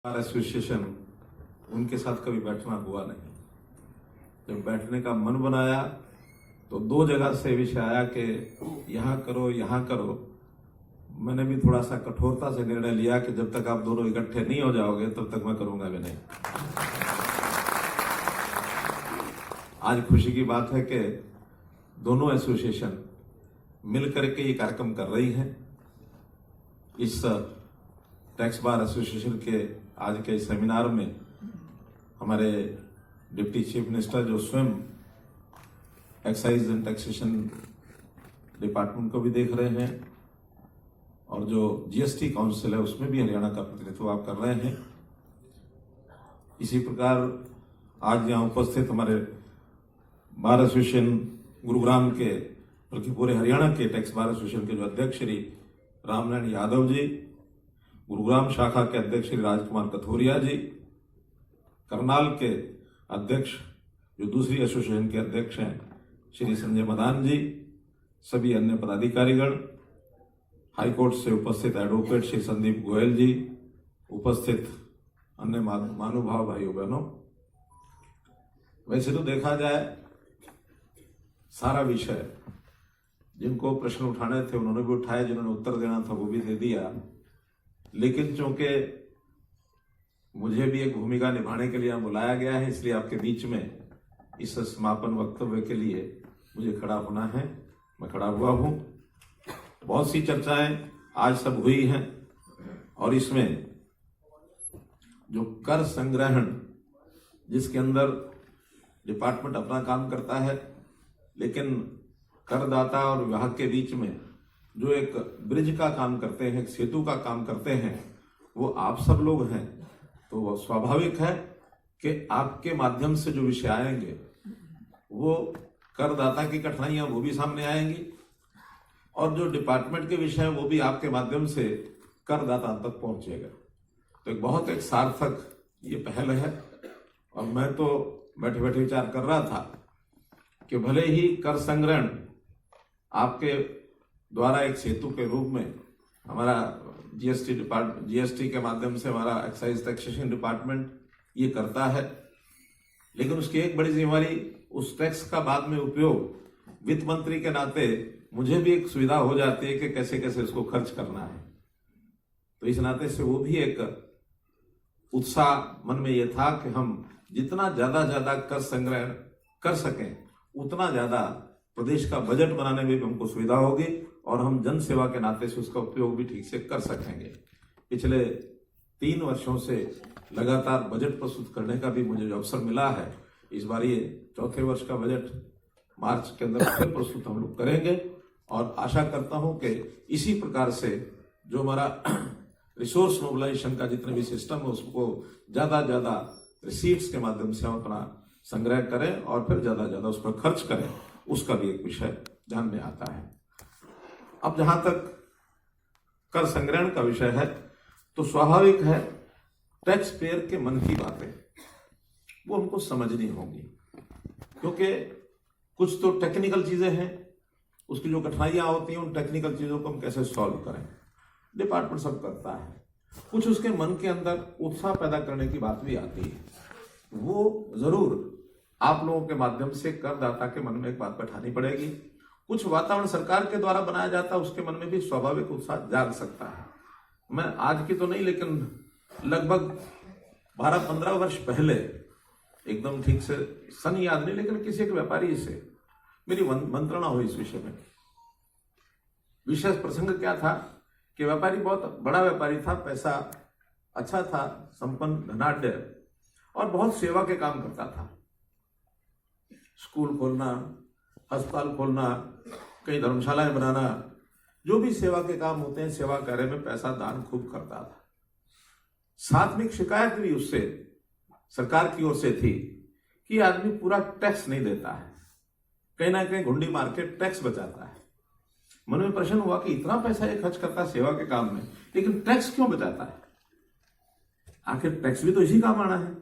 Association उनके साथ कभी बैठना हुआ नहीं। जब बैठने का मन बनाया तो दो जगह से विषय आया कि यहाँ करो। मैंने भी थोड़ा सा कठोरता से निर्णय लिया कि जब तक आप दोनों इकट्ठे नहीं हो जाओगे तब तक मैं करूंगा भी नहीं। आज खुशी की बात है कि दोनों एसोसिएशन मिलकर के ये कार्यक्रम कर रही हैं। इस टैक्स बार एसोसिएशन के आज के सेमिनार में हमारे डिप्टी चीफ मिनिस्टर जो स्वयं एक्साइज एंड टैक्सेशन डिपार्टमेंट को भी देख रहे हैं और जो जीएसटी काउंसिल है उसमें भी हरियाणा का प्रतिनिधित्व आप कर रहे हैं। इसी प्रकार आज यहाँ उपस्थित हमारे बार एसोसिएशन गुरुग्राम के बल्कि पूरे हरियाणा के टैक्स बार एसोसिएशन के जो अध्यक्ष श्री रामनारायण यादव जी, गुरुग्राम शाखा के अध्यक्ष श्री राजकुमार कथोरिया जी, करनाल के अध्यक्ष जो दूसरी एसोसिएशन के अध्यक्ष हैं श्री संजय मदान जी, सभी अन्य पदाधिकारीगण, हाईकोर्ट से उपस्थित एडवोकेट श्री संदीप गोयल जी, उपस्थित अन्य महानुभाव भाइयों बहनों। वैसे तो देखा जाए सारा विषय जिनको प्रश्न उठाने थे उन्होंने भी उठाए, जिन्होंने उत्तर देना था वो भी दे दिया, लेकिन चूंकि मुझे भी एक भूमिका निभाने के लिए यहाँ बुलाया गया है इसलिए आपके बीच में इस समापन वक्तव्य के लिए मुझे खड़ा होना है। मैं खड़ा हुआ हूँ। बहुत सी चर्चाएं आज सब हुई हैं और इसमें जो कर संग्रहण जिसके अंदर डिपार्टमेंट अपना काम करता है लेकिन करदाता और विभाग के बीच में जो एक ब्रिज का काम करते हैं, एक सेतु का काम करते हैं, वो आप सब लोग हैं। तो वो स्वाभाविक है कि आपके माध्यम से जो विषय आएंगे वो करदाता की कठिनाइयां वो भी सामने आएंगी और जो डिपार्टमेंट के विषय वो भी आपके माध्यम से करदाता तक पहुंचेगा। तो एक सार्थक ये पहल है और मैं तो बैठे बैठे विचार कर रहा था कि भले ही कर संग्रहण आपके द्वारा एक सेतु के रूप में हमारा जीएसटी के माध्यम से हमारा एक्साइज टैक्सेशन डिपार्टमेंट ये करता है, लेकिन उसकी एक बड़ी जिम्मेवारी उस टैक्स का बाद में उपयोग वित्त मंत्री के नाते मुझे भी एक सुविधा हो जाती है कि कैसे कैसे उसको खर्च करना है। तो इस नाते से वो भी एक उत्साह मन में ये था कि हम जितना ज्यादा कर संग्रहण कर सकें उतना ज्यादा प्रदेश का बजट बनाने में भी हमको सुविधा होगी और हम जन सेवा के नाते से उसका उपयोग भी ठीक से कर सकेंगे। पिछले 3 वर्षों से लगातार बजट प्रस्तुत करने का भी मुझे जो अवसर मिला है, इस बार ये 4थे वर्ष का बजट मार्च के अंदर फिर प्रस्तुत हम लोग करेंगे और आशा करता हूं कि इसी प्रकार से जो हमारा रिसोर्स मोबिलाइजेशन का जितने भी सिस्टम है उसको ज्यादा रिसीट्स के माध्यम से हम अपना संग्रह करें और फिर ज्यादा उस पर खर्च करें, उसका भी एक विषय ध्यान में आता है। अब जहां तक कर संग्रहण का विषय है तो स्वाभाविक है टैक्स पेयर के मन की बातें वो हमको समझनी होंगी, क्योंकि कुछ तो टेक्निकल चीजें हैं, उसकी जो कठिनाइयां होती हैं उन टेक्निकल चीजों को हम कैसे सॉल्व करें, डिपार्टमेंट सब करता है। कुछ उसके मन के अंदर उत्साह पैदा करने की बात भी आती है, वो जरूर आप लोगों के माध्यम से करदाता के मन में एक बात बैठानी पड़ेगी। कुछ वातावरण सरकार के द्वारा बनाया जाता है उसके मन में भी स्वाभाविक उत्साह जाग सकता है। मैं आज की तो नहीं लेकिन लगभग 12-15 वर्ष पहले, एकदम ठीक से सन याद नहीं, लेकिन किसी एक व्यापारी से मेरी मंत्रणा हुई इस विषय में। विशेष प्रसंग क्या था कि व्यापारी बहुत बड़ा व्यापारी था, पैसा अच्छा था, संपन्न, धनाढ्य और बहुत सेवा के काम करता था। स्कूल खोलना, अस्पताल खोलना, कई धर्मशालाएं बनाना, जो भी सेवा के काम होते हैं सेवा कार्य में पैसा दान खूब करता था। साथ में एक शिकायत भी उससे सरकार की ओर से थी कि आदमी पूरा टैक्स नहीं देता है, कहीं ना कहीं घुंडी मार के टैक्स बचाता है। मन में प्रश्न हुआ कि इतना पैसा ये खर्च करता है सेवा के काम में, लेकिन टैक्स क्यों बचाता है? आखिर टैक्स भी तो इसी काम आना है।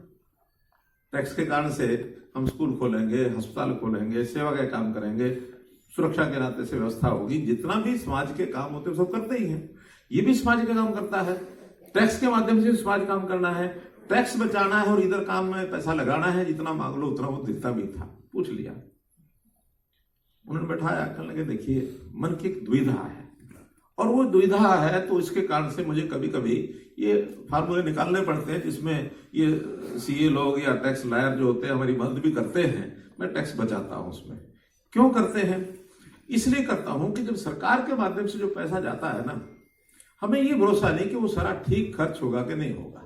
टैक्स के कारण से हम स्कूल खोलेंगे, अस्पताल खोलेंगे, सेवा का काम करेंगे, सुरक्षा के नाते से व्यवस्था होगी, जितना भी समाज के काम होते हैं सब करते ही हैं। ये भी समाज का काम करता है टैक्स के माध्यम से समाज काम करना है, टैक्स बचाना है और इधर काम में पैसा लगाना है, जितना मांग लो उतना वो दिखता भी था। पूछ लिया, उन्होंने बैठाया, कहने लगे देखिए मन की एक दुविधा है, और वो दुविधा है तो इसके कारण से मुझे कभी कभी ये फार्मूले निकालने पड़ते हैं जिसमें ये सीए लोग या टैक्स लायर जो होते हैं हमारी मदद भी करते हैं। मैं टैक्स बचाता हूं। उसमें क्यों करते हैं? इसलिए करता हूं कि जब सरकार के माध्यम से जो पैसा जाता है ना, हमें ये भरोसा नहीं कि वो सारा ठीक खर्च होगा कि नहीं होगा,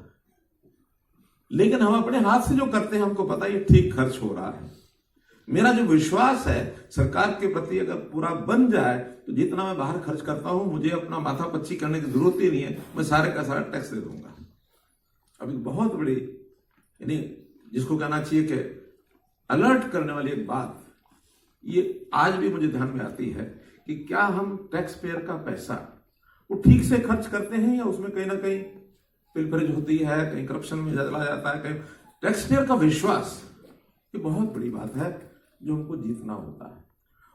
लेकिन हम अपने हाथ से जो करते हैं हमको पता है ये ठीक खर्च हो रहा है। मेरा जो विश्वास है सरकार के प्रति अगर पूरा बन जाए तो जितना मैं बाहर खर्च करता हूं मुझे अपना माथा पच्ची करने की जरूरत ही नहीं है, मैं सारे का सारा टैक्स दे दूंगा। अभी बहुत बड़ी, यानी जिसको कहना चाहिए कि अलर्ट करने वाली एक बात ये आज भी मुझे ध्यान में आती है कि क्या हम टैक्स पेयर का पैसा वो ठीक से खर्च करते हैं या उसमें कहीं ना कहीं पिलफरेज होती है, कहीं करप्शन में चला जाता है, कहीं। टैक्स पेयर का विश्वास ये बहुत बड़ी बात है जो हमको जीतना होता है,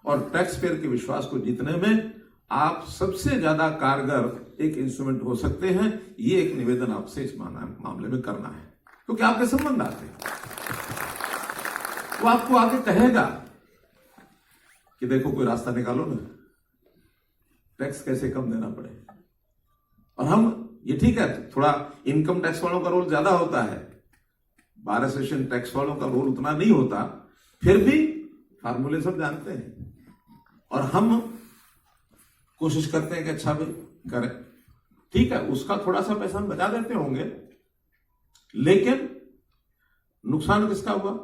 और टैक्स पेयर के विश्वास को जीतने में आप सबसे ज्यादा कारगर एक इंस्ट्रूमेंट हो सकते हैं। ये एक निवेदन आपसे इस मामले में करना है, क्योंकि आपके संबंध आते हैं। वो आपको आगे कहेगा कि देखो कोई रास्ता निकालो ना, टैक्स कैसे कम देना पड़े। और हम ये ठीक है, थोड़ा इनकम टैक्स वालों का रोल ज्यादा होता है, बार एसोसिएशन टैक्स वालों का रोल उतना नहीं होता, फिर भी फार्मूले सब जानते हैं और हम कोशिश करते हैं कि अच्छा भी करें। ठीक है, उसका थोड़ा सा पैसा हम बचा देते होंगे, लेकिन नुकसान किसका हुआ?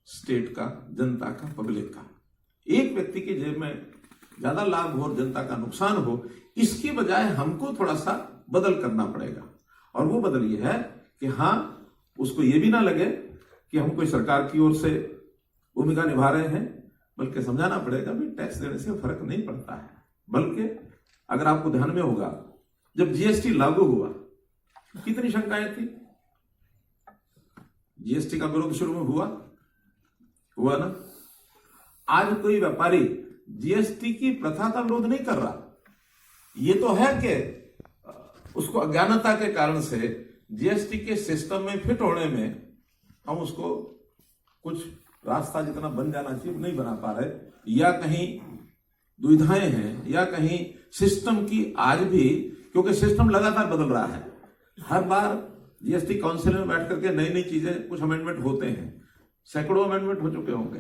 स्टेट का, जनता का, पब्लिक का। एक व्यक्ति की जेब में ज्यादा लाभ हो और जनता का नुकसान हो, इसकी बजाय हमको थोड़ा सा बदल करना पड़ेगा। और वो बदल ये है कि हाँ, उसको ये भी ना लगे कि हम कोई सरकार की ओर से भूमिका निभा रहे हैं, बल्कि समझाना पड़ेगा भी टैक्स देने से फर्क नहीं पड़ता है। बल्कि अगर आपको ध्यान में होगा, जब जीएसटी लागू हुआ कितनी शंकाएं थी। जीएसटी का विरोध शुरू में हुआ ना। आज कोई व्यापारी जीएसटी की प्रथा का विरोध नहीं कर रहा। ये तो है कि उसको अज्ञानता के कारण से जीएसटी के सिस्टम में फिट होने में हम उसको कुछ रास्ता जितना बन जाना चाहिए नहीं बना पा रहे, या कहीं दुविधाएं हैं, या कहीं सिस्टम की आज भी, क्योंकि सिस्टम लगातार बदल रहा है। हर बार जीएसटी काउंसिल में बैठ करके नई नई चीजें, कुछ अमेंडमेंट होते हैं। सैकड़ों अमेंडमेंट हो चुके होंगे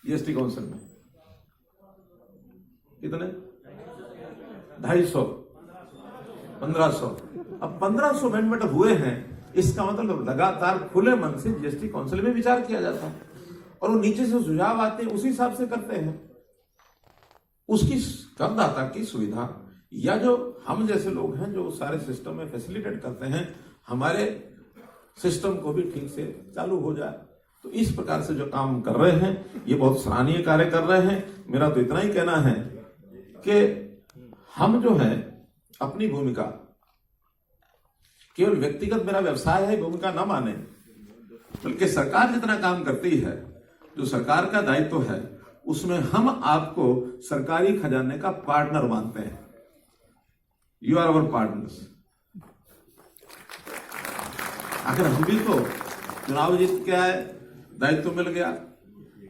जीएसटी काउंसिल में। कितने? 250, 1500। अब 1500 अमेंडमेंट हुए हैं, इसका मतलब लगातार खुले मन से जीएसटी काउंसिल में विचार किया जाता है और वो नीचे से सुझाव आते हैं, उसी हिसाब से करते हैं। उसकी करदाता की सुविधा, या जो हम जैसे लोग हैं जो सारे सिस्टम में फैसिलिटेट करते हैं, हमारे सिस्टम को भी ठीक से चालू हो जाए। तो इस प्रकार से जो काम कर रहे हैं ये बहुत सराहनीय कार्य कर रहे हैं। मेरा तो इतना ही कहना है कि हम जो है अपनी भूमिका, केवल व्यक्तिगत मेरा व्यवसाय है भूमिका ना माने, बल्कि सरकार जितना काम करती है, जो सरकार का दायित्व है, उसमें हम आपको सरकारी खजाने का पार्टनर मानते हैं। You are our partners. अगर हम भी तो चुनाव जीत के आए, दायित्व मिल गया,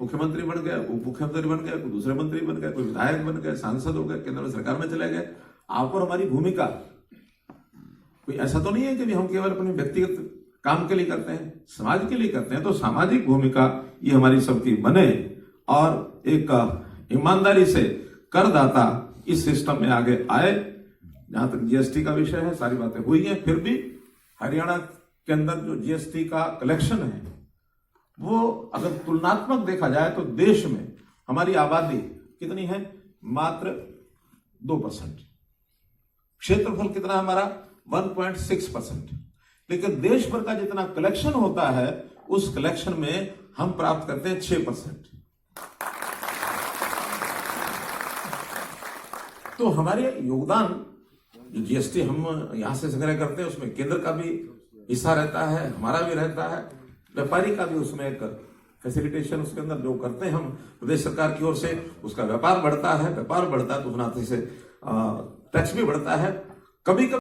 मुख्यमंत्री बन गए, उप मुख्यमंत्री बन गए, कोई दूसरे मंत्री बन गए, कोई विधायक बन गए, सांसद हो गए, केंद्र में सरकार में चले गए, आप और हमारी भूमिका कोई ऐसा तो नहीं है कि हम केवल अपने व्यक्तिगत काम के लिए करते हैं, समाज के लिए करते हैं। तो सामाजिक भूमिका ये हमारी सबकी बने और एक ईमानदारी से करदाता इस सिस्टम में आगे आए। जहां तक जीएसटी का विषय है, सारी बातें हुई हैं, फिर भी हरियाणा के अंदर जो जीएसटी का कलेक्शन है वो अगर तुलनात्मक देखा जाए तो देश में हमारी आबादी कितनी है? मात्र 2%। क्षेत्रफल कितना है हमारा? 1.6%। लेकिन देश भर का जितना कलेक्शन होता है उस कलेक्शन में हम प्राप्त करते हैं 6%। तो हमारे योगदान जो जीएसटी हम यहां से संग्रह करते हैं उसमें केंद्र का भी हिस्सा रहता है, हमारा भी रहता है, व्यापारी का भी उसमें एक फैसिलिटेशन उसके अंदर जो करते हैं हम प्रदेश सरकार की ओर से, उसका व्यापार बढ़ता है। व्यापार बढ़ता है तो उस नाते से टैक्स भी बढ़ता है। कभी कभी